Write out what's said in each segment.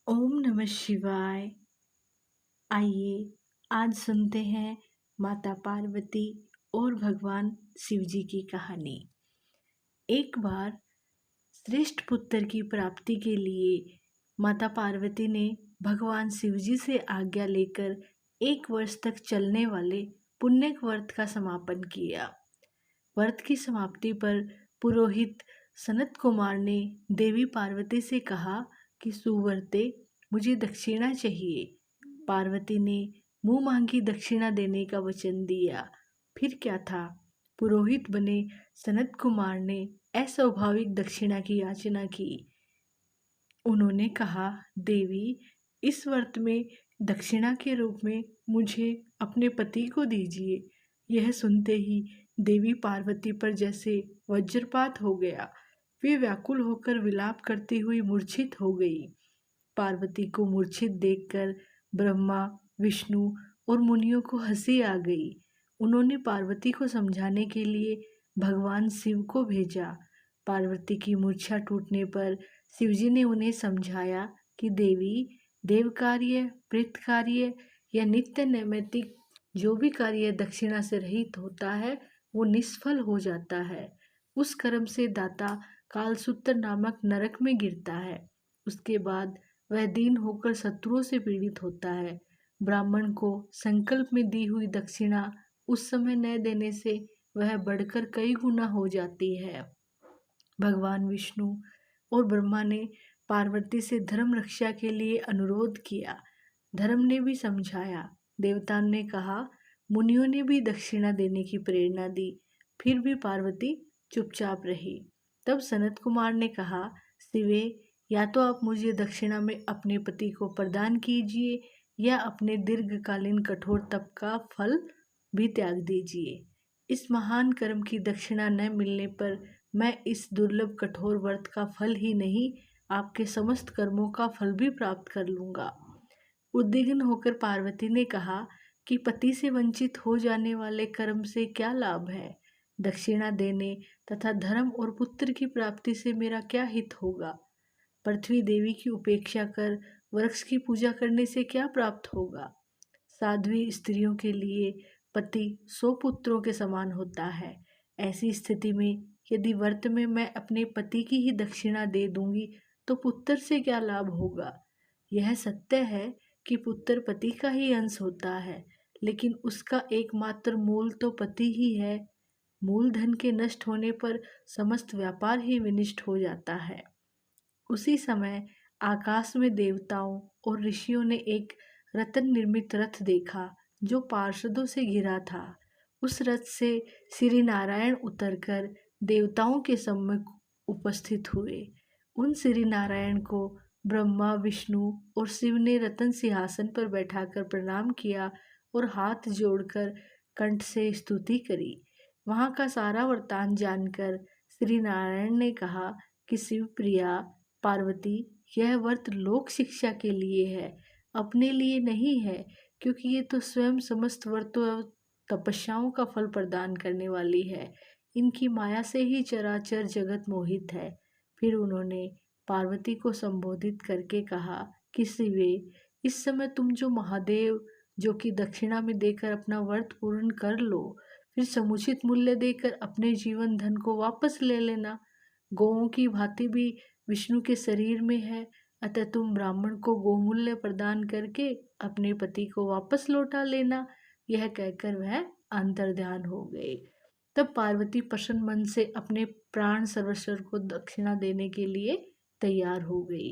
ओम नमः शिवाय। आइए आज सुनते हैं माता पार्वती और भगवान शिव जी की कहानी। एक बार श्रेष्ठ पुत्र की प्राप्ति के लिए माता पार्वती ने भगवान शिव जी से आज्ञा लेकर 1 वर्ष तक चलने वाले पुण्य व्रत का समापन किया। व्रत की समाप्ति पर पुरोहित सनत कुमार ने देवी पार्वती से कहा कि सुव्रते, मुझे दक्षिणा चाहिए। पार्वती ने मुंह मांगी दक्षिणा देने का वचन दिया। फिर क्या था, पुरोहित बने सनत कुमार ने अस्वाभाविक दक्षिणा की याचना की। उन्होंने कहा, देवी, इस व्रत में दक्षिणा के रूप में मुझे अपने पति को दीजिए। यह सुनते ही देवी पार्वती पर जैसे वज्रपात हो गया। वे व्याकुल होकर विलाप करती हुई मूर्छित हो गई। पार्वती को मूर्छित देखकर ब्रह्मा, विष्णु और मुनियों को हंसी आ गई। उन्होंने पार्वती को समझाने के लिए भगवान शिव को भेजा। पार्वती की मूर्छा टूटने पर शिवजी ने उन्हें समझाया कि देवी, देव कार्य, प्रेत कार्य या नित्य नैमित्तिक जो भी कार्य दक्षिणा से रहित होता है वो निष्फल हो जाता है। उस कर्म से दाता कालसूत्र नामक नरक में गिरता है। उसके बाद वह दीन होकर शत्रुओं से पीड़ित होता है। ब्राह्मण को संकल्प में दी हुई दक्षिणा उस समय न देने से वह बढ़कर कई गुना हो जाती है। भगवान विष्णु और ब्रह्मा ने पार्वती से धर्म रक्षा के लिए अनुरोध किया। धर्म ने भी समझाया। देवताओं ने कहा, मुनियों ने भी दक्षिणा देने की प्रेरणा दी। फिर भी पार्वती चुपचाप रही। तब सनत कुमार ने कहा, शिवे, या तो आप मुझे दक्षिणा में अपने पति को प्रदान कीजिए या अपने दीर्घकालीन कठोर तप का फल भी त्याग दीजिए। इस महान कर्म की दक्षिणा न मिलने पर मैं इस दुर्लभ कठोर व्रत का फल ही नहीं, आपके समस्त कर्मों का फल भी प्राप्त कर लूंगा। उद्विग्न होकर पार्वती ने कहा कि पति से वंचित हो जाने वाले कर्म से क्या लाभ है। दक्षिणा देने तथा धर्म और पुत्र की प्राप्ति से मेरा क्या हित होगा। पृथ्वी देवी की उपेक्षा कर वृक्ष की पूजा करने से क्या प्राप्त होगा। साध्वी स्त्रियों के लिए पति 100 पुत्रों के समान होता है। ऐसी स्थिति में यदि व्रत में मैं अपने पति की ही दक्षिणा दे दूंगी तो पुत्र से क्या लाभ होगा। यह सत्य है कि पुत्र पति का ही अंश होता है, लेकिन उसका एकमात्र मूल तो पति ही है। मूलधन के नष्ट होने पर समस्त व्यापार ही विनष्ट हो जाता है। उसी समय आकाश में देवताओं और ऋषियों ने एक रत्न निर्मित रथ देखा जो पार्षदों से घिरा था। उस रथ से श्री नारायण उतरकर देवताओं के सम्मुख उपस्थित हुए। उन श्री नारायण को ब्रह्मा, विष्णु और शिव ने रत्न सिंहासन पर बैठाकर प्रणाम किया और हाथ जोड़कर कंठ से स्तुति करी। वहां का सारा वृत्तांत जानकर श्री नारायण ने कहा कि शिव प्रिया पार्वती, यह व्रत लोक शिक्षा के लिए है, अपने लिए नहीं है, क्योंकि ये तो स्वयं समस्त व्रतों एवं तपस्याओं का फल प्रदान करने वाली है। इनकी माया से ही चराचर जगत मोहित है। फिर उन्होंने पार्वती को संबोधित करके कहा कि शिवे, इस समय तुम जो महादेव जो कि दक्षिणा में देकर अपना व्रत पूर्ण कर लो, फिर समुचित मूल्य देकर अपने जीवन धन को वापस ले लेना। गौओं की भांति भी विष्णु के शरीर में है, अतः तुम ब्राह्मण को गोमूल्य प्रदान करके अपने पति को वापस लौटा लेना। यह कहकर वह अंतर्ध्यान हो गए। तब पार्वती प्रसन्न मन से अपने प्राण सर्वस्व को दक्षिणा देने के लिए तैयार हो गई।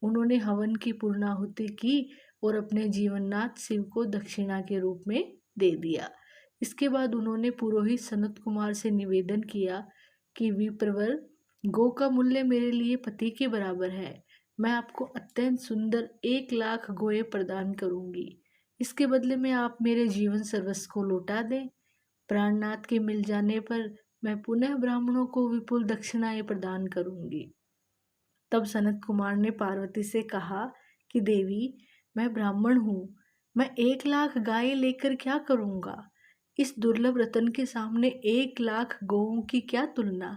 उन्होंने हवन की पूर्णाहुति की और अपने जीवननाथ शिव को दक्षिणा के रूप में दे दिया। इसके बाद उन्होंने पुरोहित सनत कुमार से निवेदन किया कि विप्रवर, गो का मूल्य मेरे लिए पति के बराबर है। मैं आपको अत्यंत सुंदर 1 लाख गोए प्रदान करूंगी। इसके बदले में आप मेरे जीवन सर्वस्व को लौटा दें। प्राणनाथ के मिल जाने पर मैं पुनः ब्राह्मणों को विपुल दक्षिणाएं प्रदान करूंगी। तब सनत कुमार ने पार्वती से कहा कि देवी, मैं ब्राह्मण हूँ, मैं 1 लाख गाय लेकर क्या करूँगा। इस दुर्लभ रतन के सामने 1 लाख गौओं की क्या तुलना।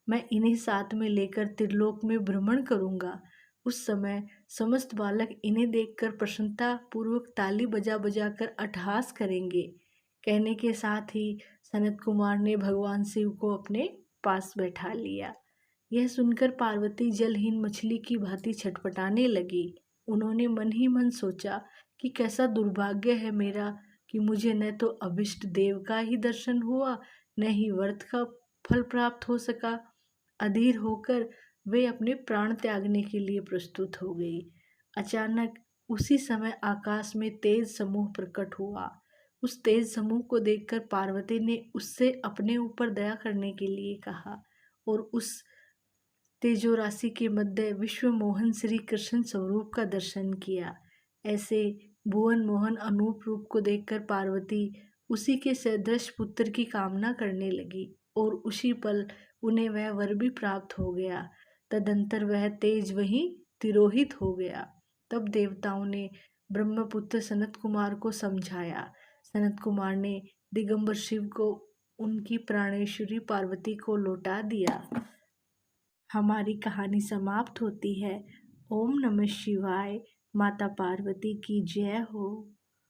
मैं इन्हें साथ में लेकर त्रिलोक में भ्रमण करूँगा। उस समय समस्त बालक इन्हें देखकर प्रसन्नता पूर्वक ताली बजा बजा कर अट्टहास करेंगे। कहने के साथ ही सनत कुमार ने भगवान शिव को अपने पास बैठा लिया। यह सुनकर पार्वती जलहीन मछली की भांति छटपटाने लगी। उन्होंने मन ही मन सोचा कि कैसा दुर्भाग्य है मेरा कि मुझे न तो अभिष्ट देव का ही दर्शन हुआ, न ही व्रत का फल प्राप्त हो सका। अधीर होकर वे अपने प्राण त्यागने के लिए प्रस्तुत हो गई। अचानक उसी समय आकाश में तेज समूह प्रकट हुआ। उस तेज समूह को देखकर पार्वती ने उससे अपने ऊपर दया करने के लिए कहा और उस तेजो राशि के मध्य विश्व मोहन श्री कृष्ण स्वरूप का दर्शन किया। ऐसे भुवन मोहन अनूप रूप को देखकर पार्वती उसी के सदृश पुत्र की कामना करने लगी और उसी पल उन्हें वह वर भी प्राप्त हो गया। तदंतर वह तेज वहीं तिरोहित हो गया। तब देवताओं ने ब्रह्मपुत्र सनत कुमार को समझाया। सनत कुमार ने दिगंबर शिव को उनकी प्राणेश्वरी पार्वती को लौटा दिया। हमारी कहानी समाप्त होती है। ओम नमः शिवाय। माता पार्वती की जय हो।